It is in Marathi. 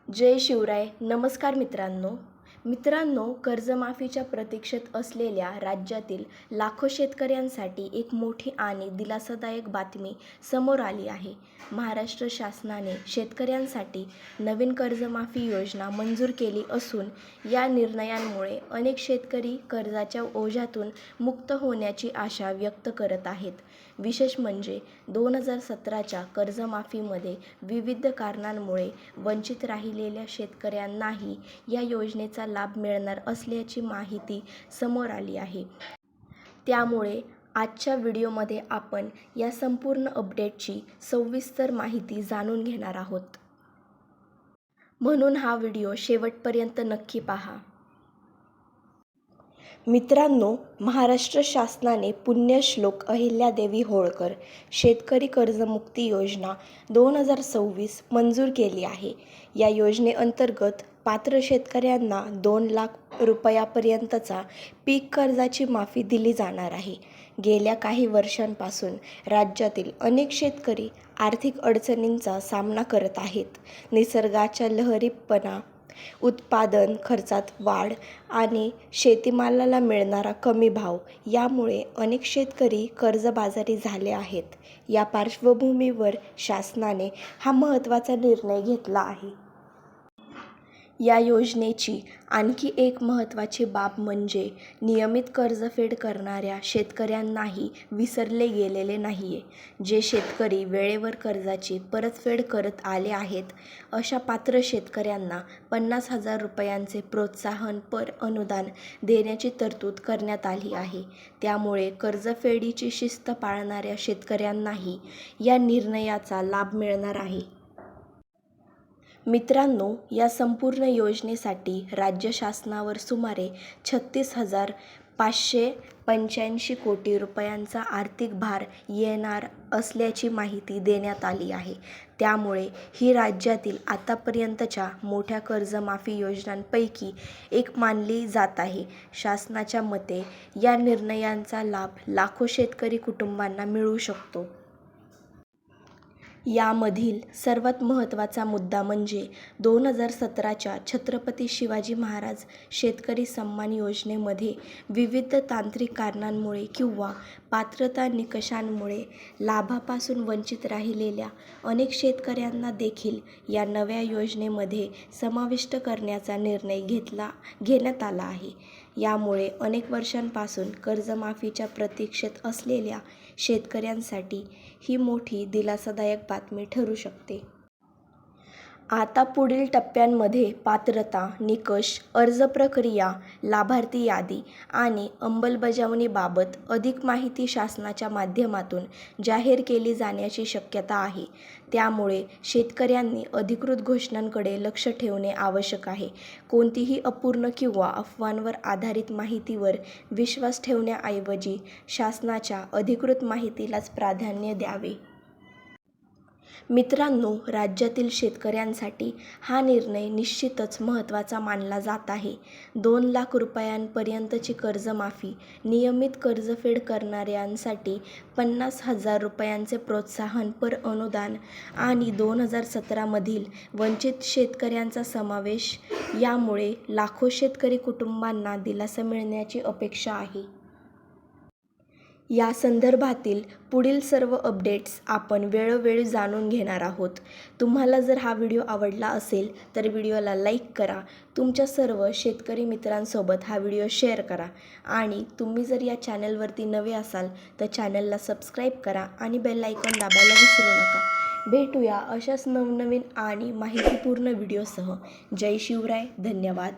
जय शिवराय. नमस्कार मित्रांनो, कर्जमाफीच्या प्रतीक्षेत असलेल्या राज्यातील लाखो शेतकऱ्यांसाठी एक मोठी आणि दिलासादायक बातमी समोर आली आहे. महाराष्ट्र शासनाने शेतकऱ्यांसाठी नवीन कर्जमाफी योजना मंजूर केली असून या निर्णयामुळे अनेक शेतकरी कर्जाच्या ओझ्यातून मुक्त होण्याची आशा व्यक्त करत आहेत. विशेष म्हणजे 2017च्या कर्जमाफीमध्ये विविध कारणांमुळे वंचित राहिलेल्या शेतकऱ्यांनाही या योजनेचा लाभ मिळणार असल्याची माहिती समोर आली आहे. त्यामुळे आजच्या व्हिडिओमध्ये आपण या संपूर्ण अपडेटची सविस्तर माहिती जाणून घेणार आहोत. म्हणून हा व्हिडिओ शेवटपर्यंत नक्की पहा. मित्रांनो, महाराष्ट्र शासनाने पुण्यश्लोक अहिल्यादेवी होळकर शेतकरी कर्जमुक्ती योजना 2026 मंजूर केली आहे. या योजनेअंतर्गत पात्र शेतकऱ्यांना 2 लाख रुपयापर्यंतचा पीक कर्जाची माफी दिली जाणार आहे. गेल्या काही वर्षांपासून राज्यातील अनेक शेतकरी आर्थिक अडचणींचा सामना करत आहेत. निसर्गाच्या लहरीपणा, उत्पादन खर्चात वाढ आणि शेतीमालाला मिळणारा कमी भाव यामुळे अनेक शेतकरी कर्जबाजारी झाले आहेत. या पार्श्वभूमीवर शासनाने हा महत्त्वाचा निर्णय घेतला आहे. या योजनेची आणखी एक महत्त्वाची बाब म्हणजे नियमित कर्जफेड करणाऱ्या शेतकऱ्यांनाही विसरले गेलेले नाहीये. जे शेतकरी वेळेवर कर्जाची परतफेड करत आले आहेत अशा पात्र शेतकऱ्यांना 50,000 रुपयांचे प्रोत्साहनपर अनुदान देण्याची तरतूद करण्यात आली आहे. त्यामुळे कर्जफेडीची शिस्त पाळणाऱ्या शेतकऱ्यांनाही या निर्णयाचा लाभ मिळणार आहे. मित्रांनो, या संपूर्ण योजनेसाठी राज्य शासनावर सुमारे 36,585 कोटी रुपयांचा आर्थिक भार येणार असल्याची माहिती देण्यात आली आहे. त्यामुळे ही राज्यातील आतापर्यंतच्या मोठ्या कर्जमाफी योजनांपैकी एक मानली जात आहे. शासनाच्या मते या निर्णयाचा लाभ लाखो शेतकरी कुटुंबांना मिळू शकतो. यामधील सर्वात महत्त्वाचा मुद्दा म्हणजे 2017च्या छत्रपती शिवाजी महाराज शेतकरी सन्मान योजनेमध्ये विविध तांत्रिक कारणांमुळे किंवा पात्रता निकषांमुळे लाभापासून वंचित राहिलेल्या अनेक शेतकऱ्यांना देखील या नव्या योजनेमध्ये समाविष्ट करण्याचा निर्णय घेण्यात आला आहे. यामुळे अनेक वर्षांपासून कर्जमाफीच्या प्रतीक्षेत असलेल्या शेतकऱ्यांसाठी ही मोठी दिलासादायक बातमी ठरू शकते. आता पुढील टप्प्यांमध्ये पात्रता, निकष, अर्ज प्रक्रिया, लाभार्थी यादी आणि अंमलबजावणीबाबत अधिक माहिती शासनाच्या माध्यमातून जाहीर केली जाण्याची शक्यता आहे. त्यामुळे शेतकऱ्यांनी अधिकृत घोषणांकडे लक्ष ठेवणे आवश्यक आहे. कोणतीही अपूर्ण किंवा अफवांवर आधारित माहितीवर विश्वास ठेवण्याऐवजी शासनाच्या अधिकृत माहितीलाच प्राधान्य द्यावे. मित्रांनो, राज्यातील शेतकऱ्यांसाठी हा निर्णय निश्चितच महत्त्वाचा मानला जात आहे. 2 लाख रुपयांपर्यंतची कर्जमाफी, नियमित कर्जफेड करणाऱ्यांसाठी 50,000 रुपयांचे प्रोत्साहनपर अनुदान आणि 2017मधील वंचित शेतकऱ्यांचा समावेश यामुळे लाखो शेतकरी कुटुंबांना दिलासा मिळण्याची अपेक्षा आहे. या संदर्भातील पुढील सर्व अपडेट्स आपण वेळोवेळी जाणून घेणार आहोत. तुम्हाला जर हा व्हिडिओ आवडला असेल तर व्हिडिओला लाईक करा. तुमच्या सर्व शेतकरी मित्रांसोबत हा व्हिडिओ शेअर करा आणि तुम्ही जर या चॅनलवरती नवे असाल तर चॅनलला सबस्क्राईब करा आणि बेल आयकॉन दाबायला विसरू नका. भेटूया अशाच नवनवीन आणि माहितीपूर्ण व्हिडिओसह. जय शिवराय. धन्यवाद.